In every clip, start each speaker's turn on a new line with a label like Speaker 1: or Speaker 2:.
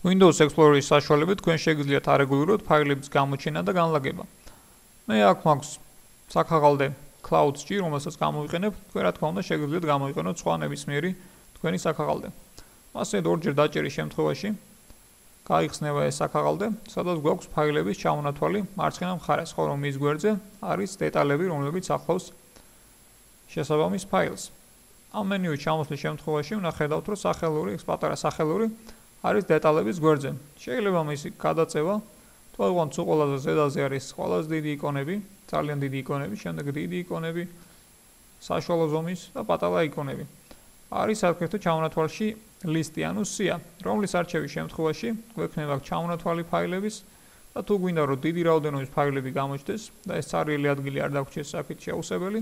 Speaker 1: Windows Explorer-ის საშუალებით თქვენ შეგიძლიათ არეგულარულად ფაილების გამოჩენა და განლაგება. მე აქ მაქვს საქაღალდე Clouds-ში, რომელსაც გამოვიყენებ, თქვენ რა თქმა უნდა შეგიძლიათ გამოიყენოთ სხვა ნებისმიერი თქვენი საქაღალდე. ასე ორჯერ დაჭერის შემთხვევაში გაიხსნება ეს საქაღალდე, სადაც გვაქვს ფაილების ჩამონათვალი მარცხენა მხარეს, ხოლო მის გვერდზე არის დეტალები, რომლებიც ახლავს შესაბამის ფაილს. ამ მენიუში ჩამოსვლის შემთხვევაში უნდა ხედავთ, რომ სახელური, ეს პატარა სახელური არის დეტალების გვერდზე. შეიძლება მისი გადაწევა, თვალყანწ უყოლაზე ზედაზე არის ყველაზე დიდი იკონები, ძალიან დიდი იკონები, შემდეგ დიდი იკონები, საშუალო ზომის და პატარა იკონები. არის საერთო ჩამონათვალში ლისტი, ანუ სია, რომლის არჩევის შემთხვევაში გვექნება ჩამონათვალი ფაილების და თუ გვინდა რომ დიდი რაოდენობის ფაილები გამოჩნდეს და ეს წარიელი ადგილი არ დაგვრჩეს საკით შეუსებელი,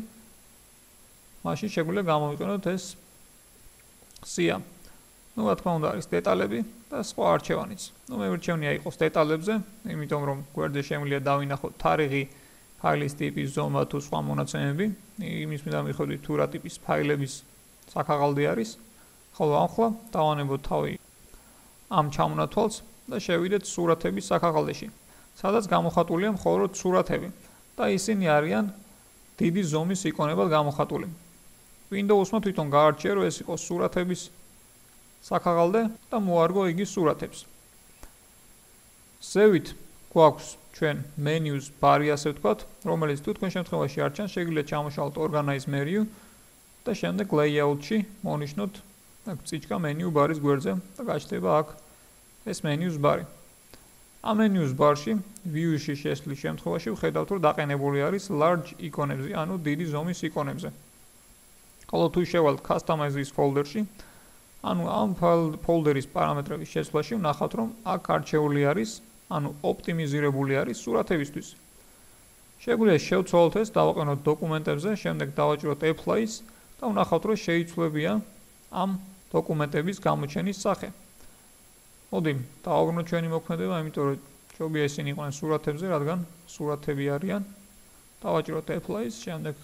Speaker 1: მაშინ შეგვიძლია გამოვიყენოთ ეს სია. Ну, რა თქმა უნდა, არის დეტალები და სხვა არჩევანიც. Ну, მე ვირჩევნია იყოს დეტალებზე, იმიტომ რომ გვერდზე შემიძლია დავინახოთ თარიღი, ფაილის ტიპი, ზომა თუ სხვა მონაცემები. იმის მინდა მიხედვით თუ რა ტიპის ფაილების საქაღალდე არის. ხოლო ახლა დავანებოთ თავი ამ ჩამონათვალს და შევიდეთ სურათების საქაღალდეში, სადაც გამოხატულია მხოლოდ სურათები და ისინი არიან დიდი ზომის იკონებად გამოხატული. Windows-მა თვითონ გაარჩია, რომ ეს იყოს სურათების საქაღალდე და მოარგო იგი სურათებს. ზევით გვაქვს ჩვენ menus ბარი, ასე ვთქვათ, რომელიც თუ თქვენ შემთხვევაში არ ჩანს, შეგიძლიათ ჩამოშალოთ organize menu და შემდეგ layout-ში მონიშნოთ აქ წიჩკა menu ბარის გვერდზე და გაჩნდება აქ ეს menus ბარი. ამ menus ბარში view-ში შესვლის შემთხვევაში ვხედავთ, რომ დაყენებული არის large იკონებზე, ანუ დიდი ზომის იკონებზე. ხოლო თუ შევალთ customize-ის folder-ში, ანუ ამ folder-ის პარამეტრების შესვლაში ვნახავთ, რომ აქ არჩეული არის, ანუ ოპტიმიზირებული არის სურათებისთვის. შეგვიძლია შევცვალოთ ეს, დავაყენოთ დოკუმენტებზე, შემდეგ დავაჭროთ apply-ს და ვნახავთ, რომ შეიცვლებიან ამ დოკუმენტების გამოჩენის სახე. მოდი, დავაბრუნოთ ჩვენი მოქმედება, იმიტომ რომ ჯობია ისინი იყვნენ სურათებზე, რადგან სურათები არიან. დავაჭროთ apply-ს, შემდეგ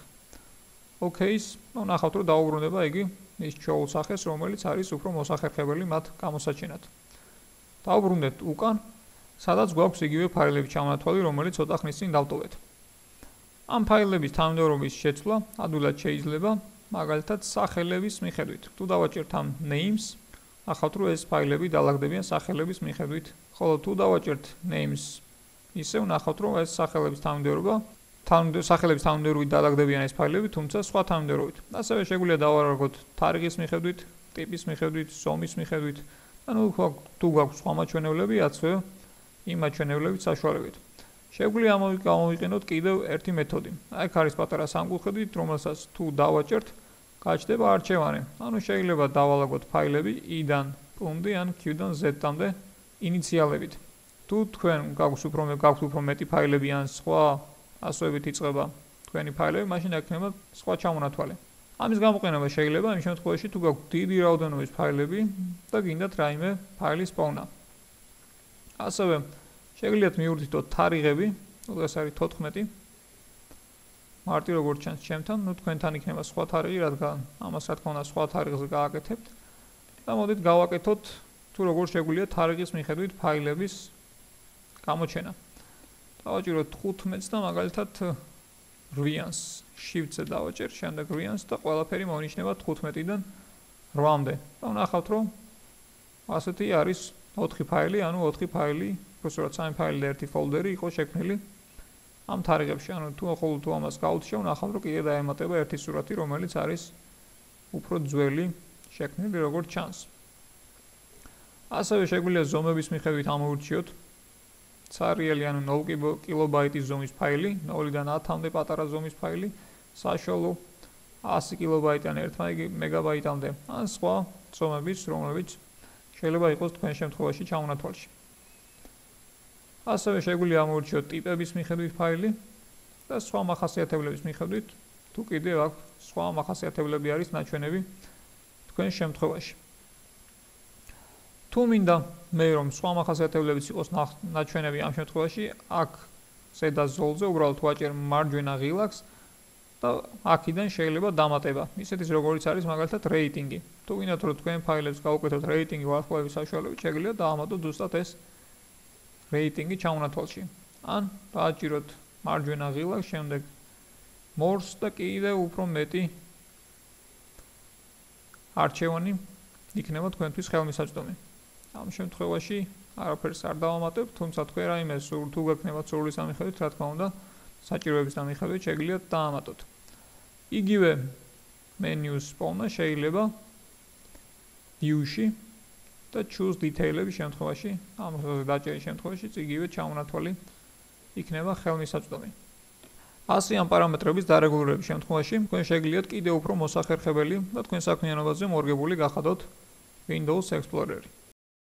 Speaker 1: OK-ს, და ვნახავთ, რომ დაუბრუნდება იგი ის ჩვეულ სახეს, რომელიც არის უფრო მოსახერხებელი მათ გამოსაჩენად. დავუბრუნდეთ უკან, სადაც გვაქვს იგივე ფაილების ჩამონათვალი, რომელიც ცოტა ხნის წინ დავტოვეთ. ამ ფაილების თანმიმდევრობის შეცვლა ადვილად შეიძლება, მაგალითად სახელების მიხედვით. თუ დავაჭერთ ამ names, ნახავთ, რომ ეს ფაილები დალაგდებიან სახელების მიხედვით, ხოლო თუ დავაჭერთ names, ისევ ნახავთ, რომ ეს სახელების თანმიმდევრობა სახელების თანმიმდევრობით დალაგდებიან ეს ფაილები, თუმცა სხვა თანმიმდევრობით. ასევე შეგვიძლია დავარაგოთ თარიღის მიხედვით, ტიპის მიხედვით, ზომის მიხედვით, ანუ თუ გვაქვს სხვა მაჩვენებლები, ასევე იმ მაჩვენებლებით საშუალებით. შეგვიძლია გამოვიყენოთ კიდევ ერთი მეთოდი. აქ არის პატარა სამკუთხედი, რომელსაც თუ დავაჭერთ, გაჩნდება არჩევანი. ანუ შეიძლება დავალაგოთ ფაილები I-დან P-მდე ან Q-დან Z-მდე ინიციალებით. თუ თქვენ გაგვს უფრო მეტი ფაილები ან სხვა ასოებით იწყება თქვენი ფაილები, მაშინ ექნება სხვა ჩამონათვალი. ამის გამოყენება შეიძლება იმ შემთხვევაში, თუ გაქვთ დიდი რაოდენობის ფაილები და გინდათ რაიმე ფაილის პოვნა. ასევე შეგიძლიათ მიურთითოთ თარიღები, ეს არის 14. მარტი როგორც ჩანს ჩემთან, თქვენთან იქნება სხვა თარიღი, რადგან ამას რა თქმა უნდა სხვა თარიღზე გააკეთებთ. და მოდით გავაკეთოთ თუ როგორ შეგვიძლია თარიღის მიხედვით ფაილების გამოჩენა. დავაჭიროთ 15-ს და მაგალითად 8-ს Shift-ზე დავაჭერ, შემდეგ 8-ს და ყველაფერი მოინიშნება 15-დან 8-მდე. და ვნახავთ, რომ ასეთი არის 4 ფაილი, ანუ 4 ფაილი, უბრალოდ 3 ფაილი და 1 folder-ი იყო შექმნილი ამ თარიღებში. ანუ თუ ამას გავუჩვევ, ვნახავთ, რომ კიდე დაემატება ერთი სურათი, რომელიც არის უფრო ძველი შექმნილი, როგორც ჩანს. ასევე შეგვიძლია ზომების მიხედვით ამოვირჩიოთ წარიელი, ანუ 0 კილობაიტის ზომის ფაილი, 0-დან 10-მდე პატარა ზომის ფაილი, საშუალო 100 კილობაიტი ან 1 მეგაბაიტამდე, ან სხვა ზომების, რომლებიც შეიძლება იყოს თქვენ შემთხვევაში ჩამონათვალში. ასევე შეგვიძლია ამოვირჩიოთ ტიპების მიხედვით ფაილი და სხვა მახასიათებლების მიხედვით, თუ კიდევ აქ სხვა მახასიათებლები არის ნაჩვენები თქვენ შემთხვევაში. თუ მინდა მე რომ სხვა მახასიათებლებიც იყოს ნაჩვენები ამ შემთხვევაში, აქ ზედა ზოლზე უბრალოდ ვაჭერ მარჯვენა ღილაკს და აქედან შეიძლება დამატება, ისეთის როგორიც არის მაგალითად რეიტინგი. თუ გინდათ რომ თქვენ ფაილებს გავუკეთოთ რეიტინგი ვარსკვლავების საშუალებით, შეგიძლიათ დაამატოთ ზუსტად ეს რეიტინგი ჩამონათვალში. ან დააჭიროთ მარჯვენა ღილაკს, შემდეგ morse და კიდევ უფრო მეტი არჩევანი იქნება თქვენთვის ხელმისაწვდომი. ამ შემთხვევაში არაფერს არ დავამატებ, თუმცა თქვენ რაიმე თუ გექნებათ სურვილის ამიხედვით, რა თქმა უნდა, საჭიროების ამიხედვით შეგიძლიათ დაამატოთ. იგივე menus პოვნა შეიძლება view-ში და choose detail-ების შემთხვევაში, ამ დაჭერის შემთხვევაში იგივე ჩამონათვალი იქნება ხელმისაწვდომი. ასე ამ პარამეტრების დარეგულირების შემთხვევაში თქვენ შეგიძლიათ კიდევ უფრო მოსახერხებელი და თქვენ საქმიანობაზე მორგებული გახადოთ Windows Explorer-ი.